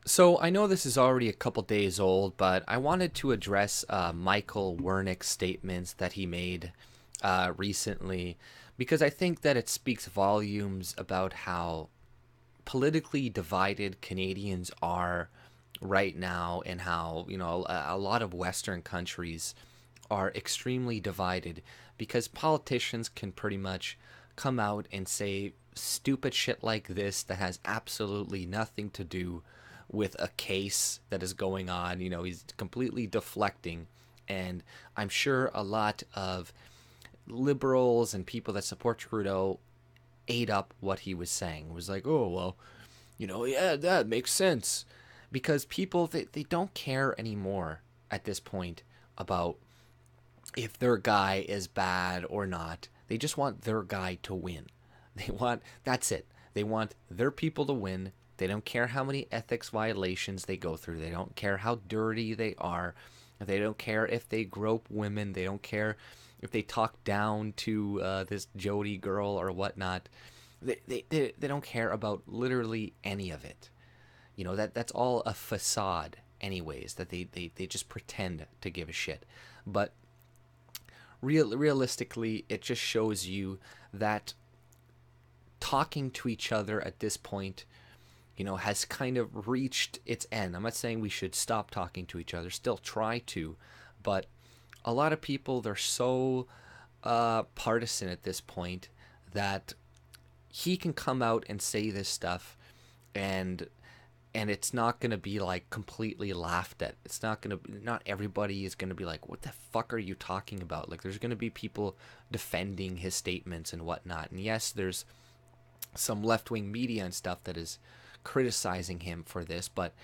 So I know this is already a couple days old, but I wanted to address Michael Wernick's statements that he made recently, because I think that it speaks volumes about how politically divided Canadians are right now, and how a lot of Western countries are extremely divided because politicians can pretty much come out and say stupid shit like this that has absolutely nothing to do with a case that is going on. He's completely deflecting. And I'm sure a lot of liberals and people that support Trudeau ate up what he was saying. It was like, oh, well, yeah, that makes sense. Because people, they don't care anymore at this point about if their guy is bad or not. They just want their guy to win. That's it. They want their people to win. They don't care how many ethics violations they go through. They don't care how dirty they are. They don't care if they grope women. They don't care if they talk down to this Jody girl or whatnot. They don't care about literally any of it. That's all a facade anyways, that they just pretend to give a shit. But realistically, it just shows you that talking to each other at this point, has kind of reached its end. I'm not saying we should stop talking to each other, still try to, but a lot of people, they're so partisan at this point that he can come out and say this stuff, and it's not going to be like completely laughed at. It's not everybody is going to be like, what the fuck are you talking about? Like, there's going to be people defending his statements and whatnot. And yes, there's some left-wing media and stuff that is criticizing him for this, but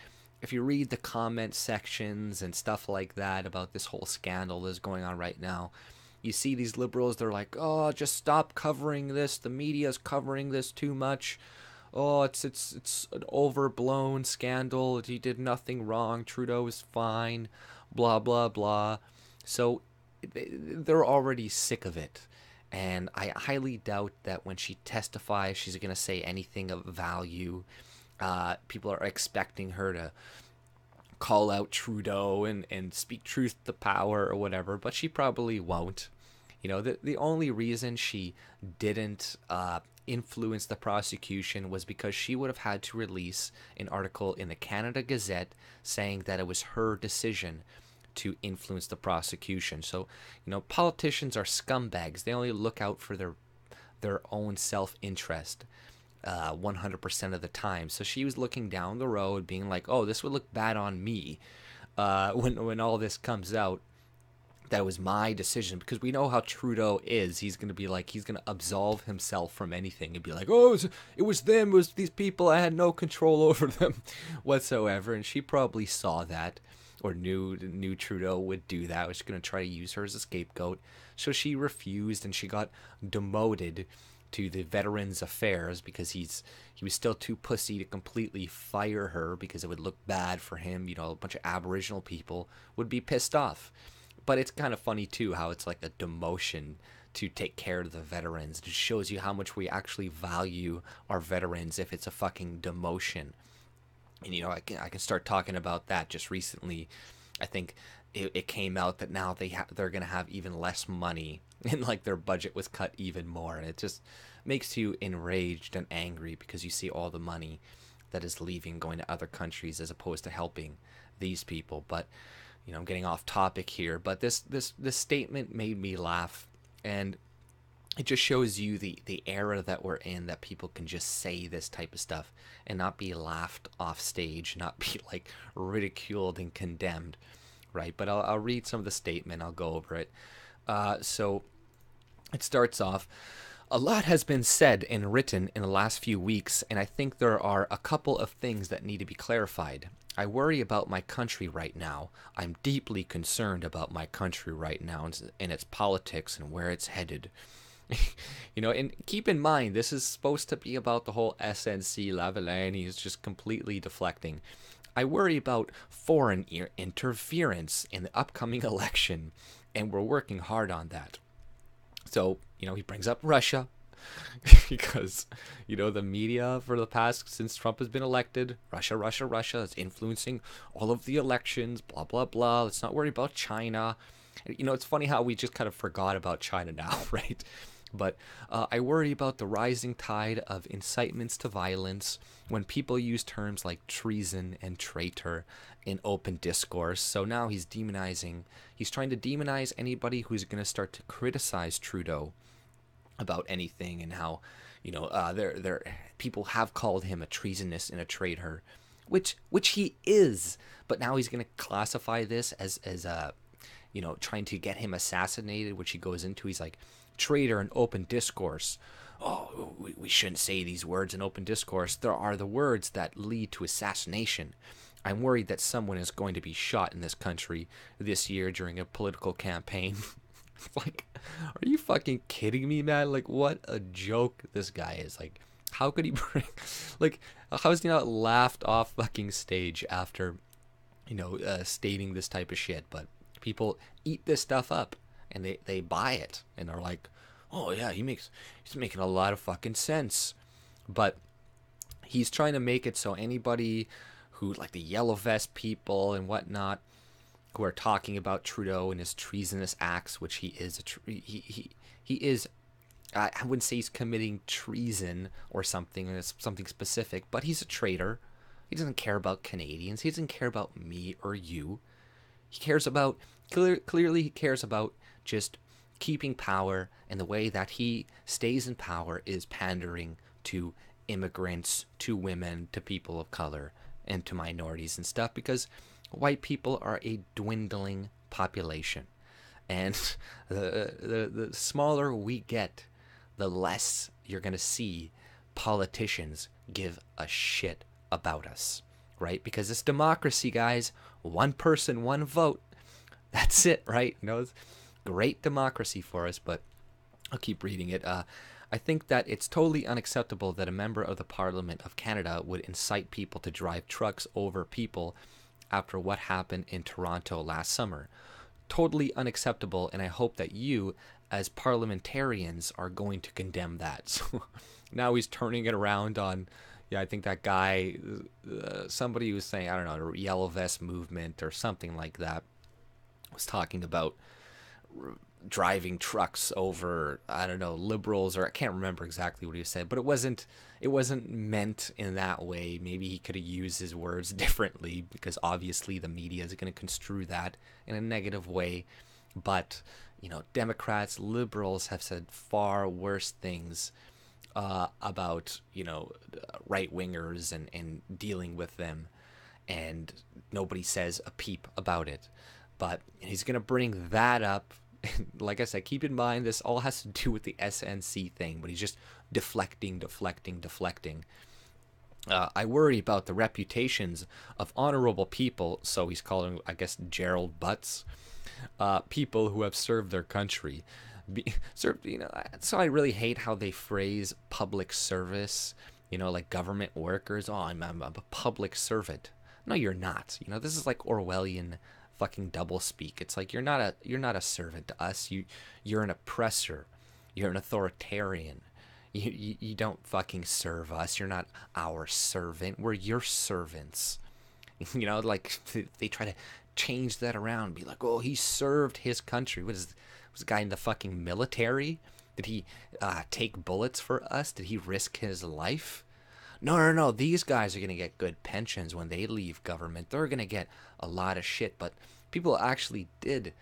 if you read the comment sections and stuff like that about this whole scandal that's going on right now, you see these liberals, they're like, oh, just stop covering this, the media's covering this too much, oh, it's an overblown scandal, he did nothing wrong, Trudeau is fine, blah blah blah. So they're already sick of it. And I highly doubt that when she testifies, she's going to say anything of value. People are expecting her to call out Trudeau and speak truth to power or whatever, but she probably won't. The only reason she didn't influence the prosecution was because she would have had to release an article in the Canada Gazette saying that it was her decision to influence the prosecution. So, politicians are scumbags. They only look out for their own self-interest 100% of the time. So she was looking down the road being like, oh, this would look bad on me when all this comes out. That was my decision, because we know how Trudeau is. He's going to be like, he's going to absolve himself from anything and be like, oh, it was them, it was these people, I had no control over them whatsoever. And she probably saw that, or knew Trudeau would do that, was going to try to use her as a scapegoat. So she refused, and she got demoted to the Veterans Affairs because he was still too pussy to completely fire her, because it would look bad for him. A bunch of Aboriginal people would be pissed off. But it's kind of funny too how it's like a demotion to take care of the veterans. It shows you how much we actually value our veterans if it's a fucking demotion. And I can start talking about that. Just recently, I think it came out that now they're gonna have even less money, and like their budget was cut even more, and it just makes you enraged and angry because you see all the money that is leaving, going to other countries as opposed to helping these people. But I'm getting off topic here, but this statement made me laugh, and it just shows you the era that we're in, that people can just say this type of stuff and not be laughed off stage, not be like ridiculed and condemned, right? But I'll read some of the statement. I'll go over it. So it starts off, a lot has been said and written in the last few weeks, and I think there are a couple of things that need to be clarified. I worry about my country right now. I'm deeply concerned about my country right now and its politics and where it's headed. And keep in mind, this is supposed to be about the whole SNC-Lavalin. He's just completely deflecting. I worry about foreign interference in the upcoming election, and we're working hard on that. So, he brings up Russia, because, the media for the past, since Trump has been elected, Russia is influencing all of the elections, blah, blah, blah. Let's not worry about China. It's funny how we just kind of forgot about China now, right? But I worry about the rising tide of incitements to violence when people use terms like treason and traitor in open discourse. So now he's trying to demonize anybody who's going to start to criticize Trudeau about anything, and how, people have called him a treasonous and a traitor, which he is. But now he's going to classify this as trying to get him assassinated, which he goes into. He's like, traitor in open discourse. Oh, we shouldn't say these words in open discourse. There are the words that lead to assassination. I'm worried that someone is going to be shot in this country this year during a political campaign. Like, are you fucking kidding me, man? Like, what a joke this guy is. Like, how could he bring, like, how is he not laughed off fucking stage after, stating this type of shit? But people eat this stuff up, and they buy it, and are like, oh yeah, he's making a lot of fucking sense. But he's trying to make it so anybody who, like the yellow vest people and whatnot, who are talking about Trudeau and his treasonous acts, which he is he is, I wouldn't say he's committing treason or something, and it's something specific, but he's a traitor. He doesn't care about Canadians. He doesn't care about me or you. He cares about, clearly he cares about just keeping power, and the way that he stays in power is pandering to immigrants, to women, to people of color, and to minorities and stuff, because white people are a dwindling population, and the smaller we get, the less you're going to see politicians give a shit about us, right? Because it's democracy, guys. One person, one vote. That's it, right? It's great democracy for us. But I'll keep reading it. I think that it's totally unacceptable that a member of the Parliament of Canada would incite people to drive trucks over people after what happened in Toronto last summer. Totally unacceptable, and I hope that you, as parliamentarians, are going to condemn that. So now he's turning it around on, I think that guy, somebody was saying, I don't know, the Yellow Vest movement or something like that, was talking about driving trucks over, I don't know, liberals, or I can't remember exactly what he said, but it wasn't meant in that way. Maybe he could have used his words differently, because obviously the media is going to construe that in a negative way. But Democrats, liberals have said far worse things about right-wingers and dealing with them, and nobody says a peep about it. But he's going to bring that up. Like I said, keep in mind, this all has to do with the SNC thing, but he's just deflecting. I worry about the reputations of honorable people, so he's calling, I guess, Gerald Butts, people who have served their country. So I really hate how they phrase public service, like government workers. Oh, I'm a public servant. No, you're not. This is like Orwellian fucking double speak. It's like you're not a servant to us. You're an oppressor. You're an authoritarian. You don't fucking serve us. You're not our servant. We're your servants. Like they try to change that around. Be like, oh, he served his country. Was the guy in the fucking military? Did he take bullets for us? Did he risk his life? No. These guys are going to get good pensions when they leave government. They're going to get a lot of shit. But people actually did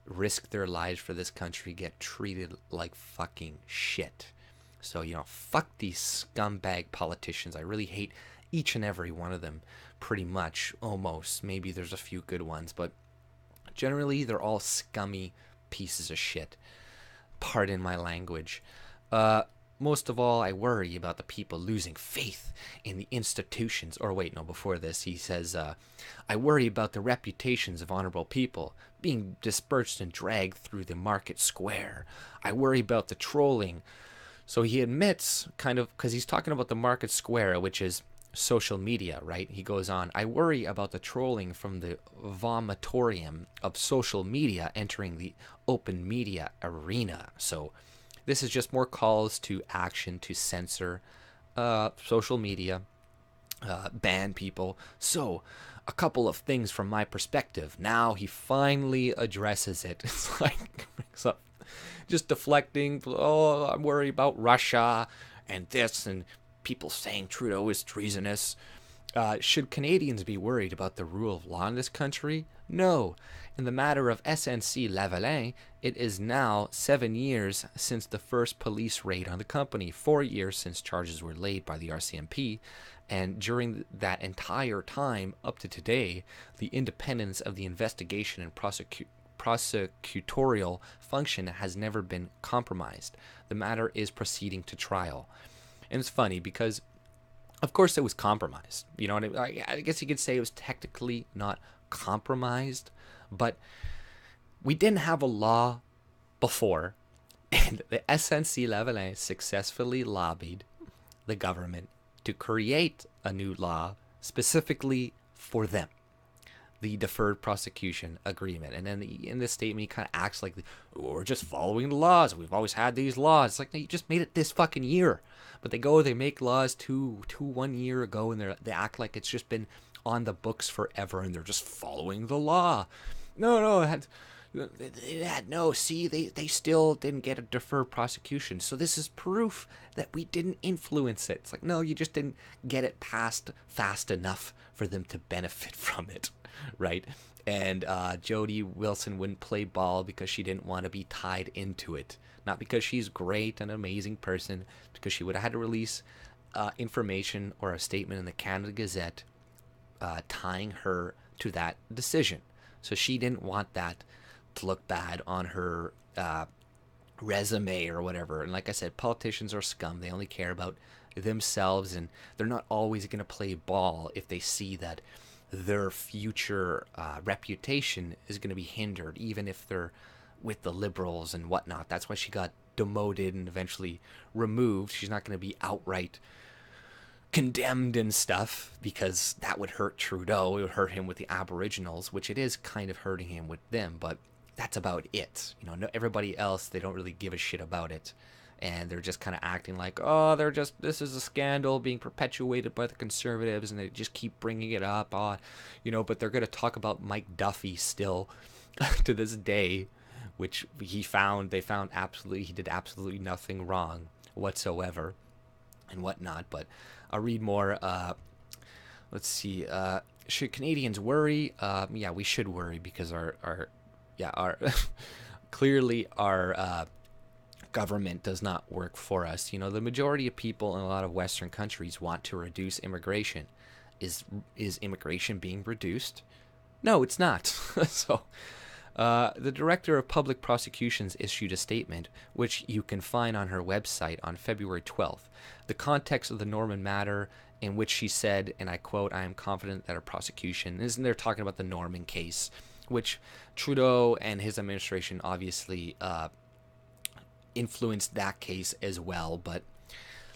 risk their lives for this country, get treated like fucking shit. So, fuck these scumbag politicians. I really hate each and every one of them, pretty much, almost. Maybe there's a few good ones, but generally they're all scummy pieces of shit. Pardon my language. Most of all, I worry about the people losing faith in the institutions. Or wait, no, before this, he says, I worry about the reputations of honorable people being dispersed and dragged through the market square. I worry about the trolling. So he admits, kind of, because he's talking about the market square, which is social media, right? He goes on, I worry about the trolling from the vomitorium of social media entering the open media arena. So This is just more calls to action to censor social media, ban people. So, a couple of things from my perspective. Now he finally addresses it. It's like just deflecting. Oh, I'm worried about Russia and this, and people saying Trudeau is treasonous. Should Canadians be worried about the rule of law in this country? No. In the matter of SNC-Lavalin, it is now 7 years since the first police raid on the company, 4 years since charges were laid by the RCMP, and during that entire time up to today, the independence of the investigation and prosecutorial function has never been compromised. The matter is proceeding to trial. And it's funny because, of course, it was compromised. You know what I mean? I guess you could say it was technically not compromised, but we didn't have a law before, and the SNC-Lavalin successfully lobbied the government to create a new law specifically for them, the deferred prosecution agreement. And then in this statement, he kind of acts like, we're just following the laws. We've always had these laws. It's like, no, you just made it this fucking year. But they make laws 1 year ago, and they act like it's just been on the books forever, and they're just following the law. No, see, they still didn't get a deferred prosecution. So this is proof that we didn't influence it. It's like, no, you just didn't get it passed fast enough for them to benefit from it, right? And Jody Wilson wouldn't play ball because she didn't want to be tied into it. Not because she's great and an amazing person, because she would have had to release information or a statement in the Canada Gazette tying her to that decision. So she didn't want that to look bad on her resume or whatever. And like I said, politicians are scum. They only care about themselves, and they're not always going to play ball if they see that their future reputation is going to be hindered, even if they're with the Liberals and whatnot. That's why she got demoted and eventually removed. She's not going to be outright condemned and stuff, because that would hurt Trudeau. It would hurt him with the Aboriginals, which it is kind of hurting him with them, but that's about it. You know, everybody else, they don't really give a shit about it, and they're just kind of acting like, oh, this is a scandal being perpetuated by the Conservatives, and they just keep bringing it up. But they're going to talk about Mike Duffy still to this day, which he did absolutely nothing wrong whatsoever and whatnot. But I'll read more. Let's see. Should Canadians worry? Yeah, we should worry, because our clearly our government does not work for us. You know, the majority of people in a lot of Western countries want to reduce immigration. Is immigration being reduced? No, it's not. So, the Director of Public Prosecutions issued a statement, which you can find on her website on February 12th. The context of the Norman matter, in which she said, and I quote, "I am confident that our prosecution," isn't there talking about the Norman case, which Trudeau and his administration obviously influenced that case as well. But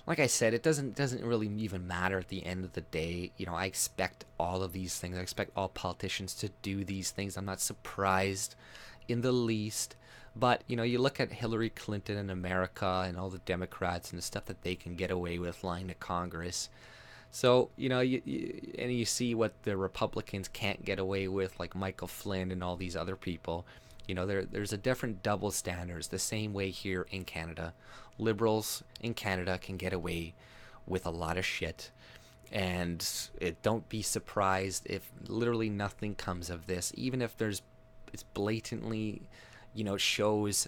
like I said, it doesn't really even matter at the end of the day. You know, I expect all of these things. I expect all politicians to do these things. I'm not surprised in the least. But, you know, you look at Hillary Clinton in America and all the Democrats and the stuff that they can get away with lying to Congress. So, you know, you see what the Republicans can't get away with, like Michael Flynn and all these other people. You know, there's a different double standards, the same way here in Canada. Liberals in Canada can get away with a lot of shit. And don't be surprised if literally nothing comes of this, even if it's blatantly, you know, shows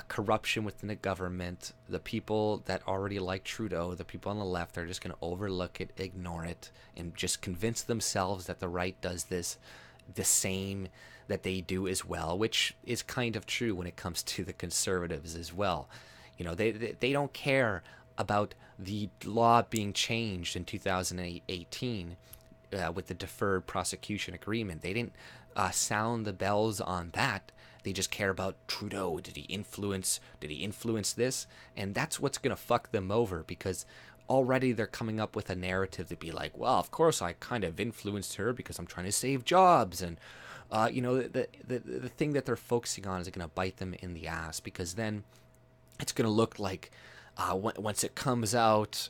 corruption within the government. The people that already like Trudeau, the people on the left, are just going to overlook it, ignore it, and just convince themselves that the right does this the same that they do as well, which is kind of true when it comes to the Conservatives as well. You know, they don't care about the law being changed in 2018 with the deferred prosecution agreement. They didn't sound the bells on that. They just care about Trudeau. Did he influence this? And that's what's going to fuck them over, because already they're coming up with a narrative to be like, well, of course I kind of influenced her because I'm trying to save jobs. And, you know, the thing that they're focusing on is going to bite them in the ass, because then it's going to look like once it comes out,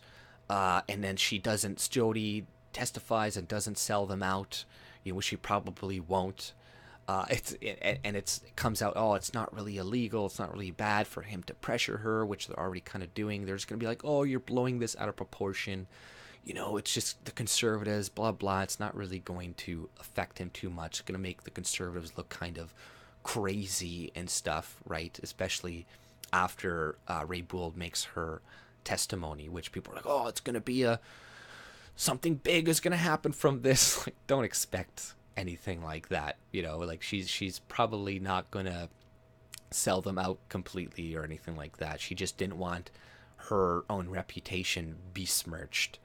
and then Jody testifies and doesn't sell them out, which she probably won't. It comes out, oh, it's not really illegal, it's not really bad for him to pressure her, which they're already kind of doing. They're just going to be like, oh, you're blowing this out of proportion. It's just the conservatives, blah, blah. It's not really going to affect him too much. It's going to make the conservatives look kind of crazy and stuff, right? Especially after Raybould makes her testimony, which people are like, oh, it's going to be something big is going to happen from this. Like, don't expect anything like that. Like she's probably not going to sell them out completely or anything like that. She just didn't want her own reputation besmirched.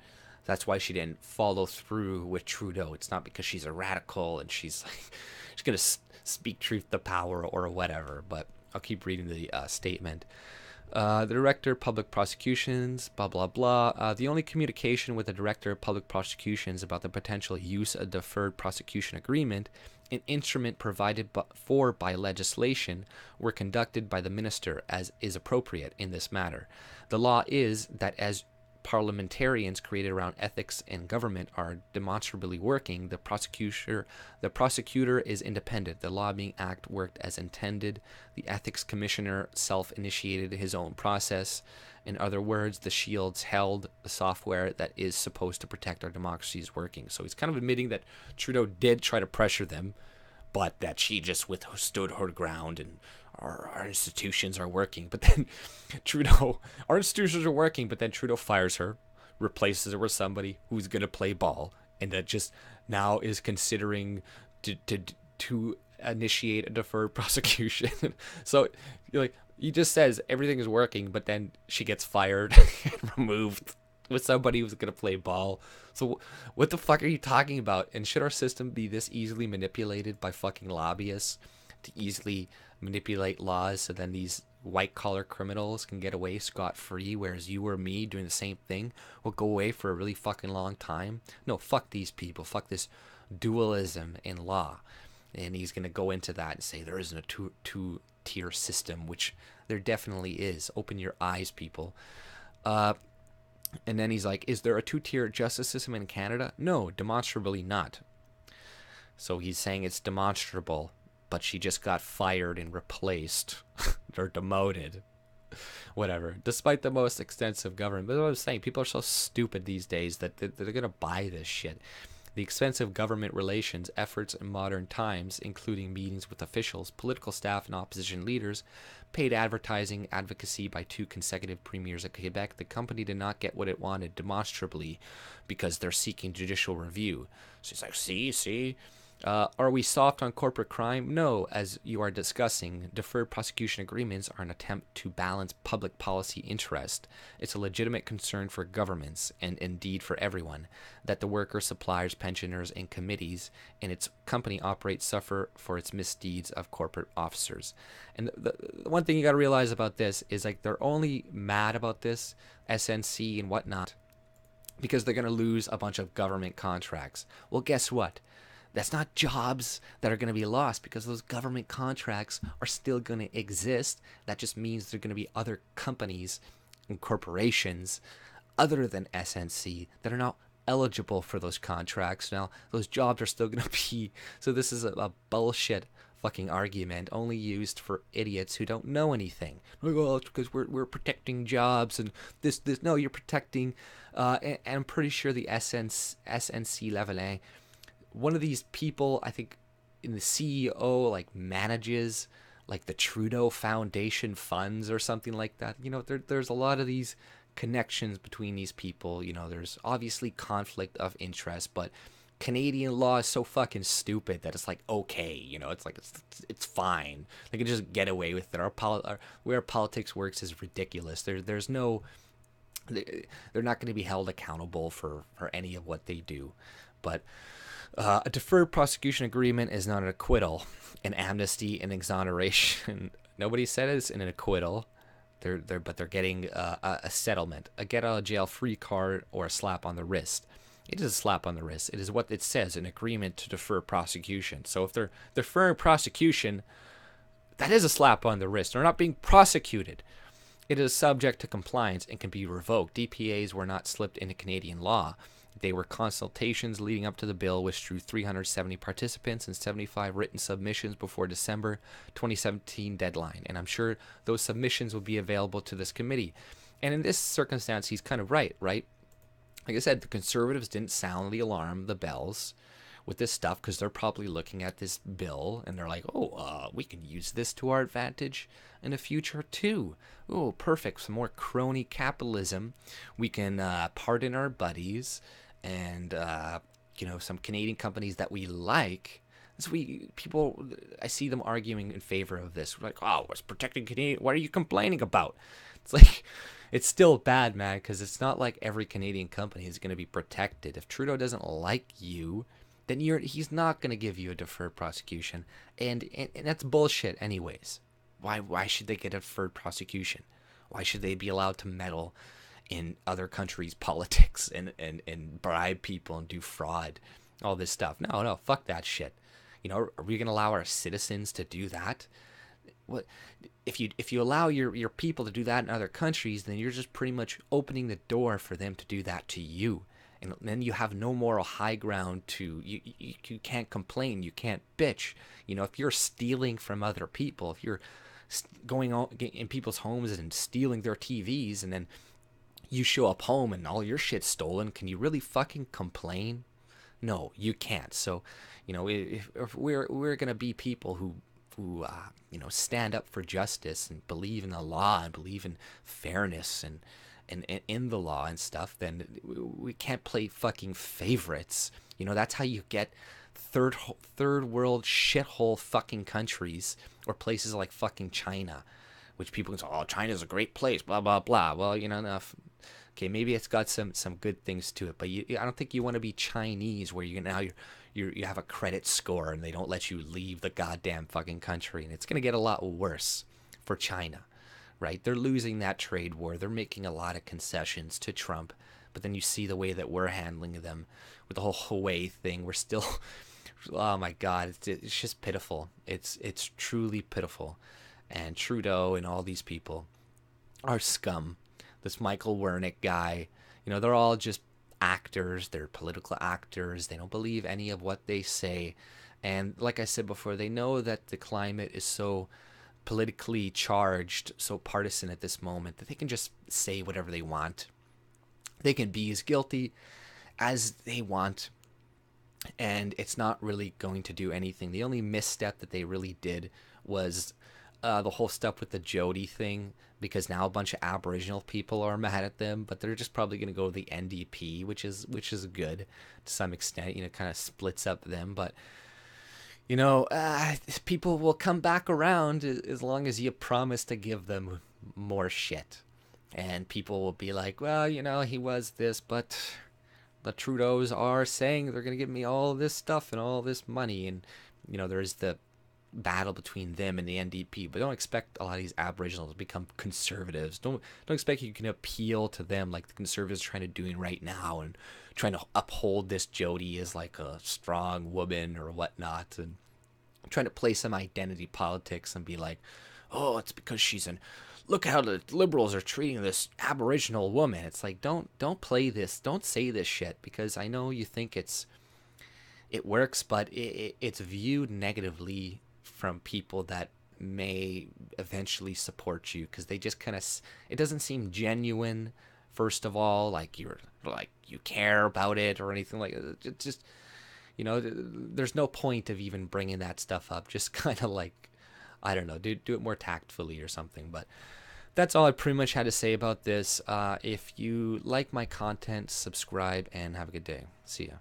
That's why she didn't follow through with Trudeau. It's not because she's a radical and she's going to speak truth to power or whatever. But I'll keep reading the statement. The Director of Public Prosecutions, blah, blah, blah. The only communication with the Director of Public Prosecutions about the potential use of deferred prosecution agreement, an instrument provided for by legislation, were conducted by the Minister as is appropriate in this matter. The law is that as parliamentarians created around ethics and government are demonstrably working, the prosecutor is independent. The Lobbying Act worked as intended. The Ethics Commissioner self-initiated his own process. In other words, the shields held the software that is supposed to protect our democracies working. So he's kind of admitting that Trudeau did try to pressure them, but that she just withstood her ground and our institutions are working. But then our institutions are working, but then Trudeau fires her, replaces her with somebody who's going to play ball, and that just now is considering to initiate a deferred prosecution. So he just says everything is working, but then she gets fired and removed with somebody who's going to play ball. So what the fuck are you talking about? And should our system be this easily manipulated by fucking lobbyists to easily manipulate laws so then these white-collar criminals can get away scot-free, whereas you or me doing the same thing will go away for a really fucking long time? No, fuck these people. Fuck this dualism in law. And he's going to go into that and say there isn't a two-tier system, which there definitely is. Open your eyes, people. And then he's like, is there a two-tier justice system in Canada? No, demonstrably not. So he's saying it's demonstrable, but she just got fired and replaced or demoted. Whatever. Despite the most extensive government. But what I'm saying, people are so stupid these days that they're going to buy this shit. The expensive government relations efforts in modern times, including meetings with officials, political staff, and opposition leaders, paid advertising, advocacy by 2 consecutive premiers of Quebec, the company did not get what it wanted demonstrably because they're seeking judicial review. So he's like, see? Are we soft on corporate crime? No, as you are discussing, deferred prosecution agreements are an attempt to balance public policy interest. It's a legitimate concern for governments, and indeed for everyone, that the workers, suppliers, pensioners, and committees in its company operate suffer for its misdeeds of corporate officers. And the one thing you got to realize about this is they're only mad about this, SNC and whatnot, because they're going to lose a bunch of government contracts. Well, guess what? That's not jobs that are going to be lost because those government contracts are still going to exist. That just means there are going to be other companies and corporations other than SNC that are now eligible for those contracts. Now, those jobs are still going to be... So this is a bullshit fucking argument only used for idiots who don't know anything. Like, oh, it's because we're protecting jobs and this. No, you're protecting... and I'm pretty sure the SNC-Lavalin... One of these people, I think, in the CEO, manages, the Trudeau Foundation funds or something like that. There's a lot of these connections between these people. There's obviously conflict of interest, but Canadian law is so fucking stupid that it's okay. It's fine. They can just get away with it. Where politics works is ridiculous. There's no... They're not going to be held accountable for any of what they do. But... a deferred prosecution agreement is not an acquittal, an amnesty, an exoneration. Nobody said it's an acquittal. But they're getting a settlement, a get-out-of-jail-free card, or a slap on the wrist. It is a slap on the wrist. It is what it says, an agreement to defer prosecution. So if they're deferring prosecution, that is a slap on the wrist. They're not being prosecuted. It is subject to compliance and can be revoked. DPAs were not slipped into Canadian law. They were consultations leading up to the bill, which drew 370 participants and 75 written submissions before December 2017 deadline. And I'm sure those submissions will be available to this committee. And in this circumstance, he's kind of right? Like I said, the Conservatives didn't sound the alarm, the bells, with this stuff, because they're probably looking at this bill and they're like, we can use this to our advantage in the future too. Oh, perfect. Some more crony capitalism. We can pardon our buddies and, some Canadian companies that we like. So I see them arguing in favor of this. We're like, it's protecting Canadian. What are you complaining about? It's like, it's still bad, man, because it's not like every Canadian company is going to be protected. If Trudeau doesn't like you, then he's not going to give you a deferred prosecution. And that's bullshit anyways. Why should they get a deferred prosecution? Why should they be allowed to meddle in other countries' politics and bribe people and do fraud, all this stuff? No, fuck that shit. Are we going to allow our citizens to do that? What if you allow your people to do that in other countries, then you're just pretty much opening the door for them to do that to you. And then you have no moral high ground to you can't complain, you can't bitch. If you're stealing from other people, if you're going on in people's homes and stealing their TVs, and then you show up home and all your shit's stolen, can you really fucking complain? No, you can't. So, if we're gonna be people who stand up for justice and believe in the law and believe in fairness and in the law and stuff, then we can't play fucking favorites. That's how you get third world shithole fucking countries or places like fucking China, which people can say, China's a great place, blah blah blah. Well, enough. Okay, maybe it's got some good things to it, but I don't think you want to be Chinese where you have a credit score and they don't let you leave the goddamn fucking country, and it's gonna get a lot worse for China. Right? They're losing that trade war. They're making a lot of concessions to Trump. But then you see the way that we're handling them with the whole Huawei thing. We're still, oh my God, it's just pitiful. It's truly pitiful. And Trudeau and all these people are scum. This Michael Wernick guy, they're all just actors. They're political actors. They don't believe any of what they say. And like I said before, they know that the climate is so politically charged, so partisan at this moment, that they can just say whatever they want. They can be as guilty as they want, and it's not really going to do anything. The only misstep that they really did was the whole stuff with the Jody thing, because now a bunch of Aboriginal people are mad at them, but they're just probably going to go to the NDP, which is good to some extent. Kind of splits up them, but people will come back around as long as you promise to give them more shit. And people will be like, well, he was this, but the Trudeaus are saying they're going to give me all this stuff and all this money. And, there's the battle between them and the NDP. But don't expect a lot of these Aboriginals to become conservatives. Don't expect you can appeal to them like the Conservatives are trying to doing right now and trying to uphold this Jody as like a strong woman or whatnot, and trying to play some identity politics and be like, it's because look how the Liberals are treating this Aboriginal woman. It's like, don't play this, don't say this shit, because I know you think it works, but it's viewed negatively from people that may eventually support you, because they just kind of, it doesn't seem genuine. First of all, like you care about it or anything like that. Just there's no point of even bringing that stuff up. Just kind of like, I don't know, do it more tactfully or something. But that's all I pretty much had to say about this. If you like my content, subscribe and have a good day. See ya.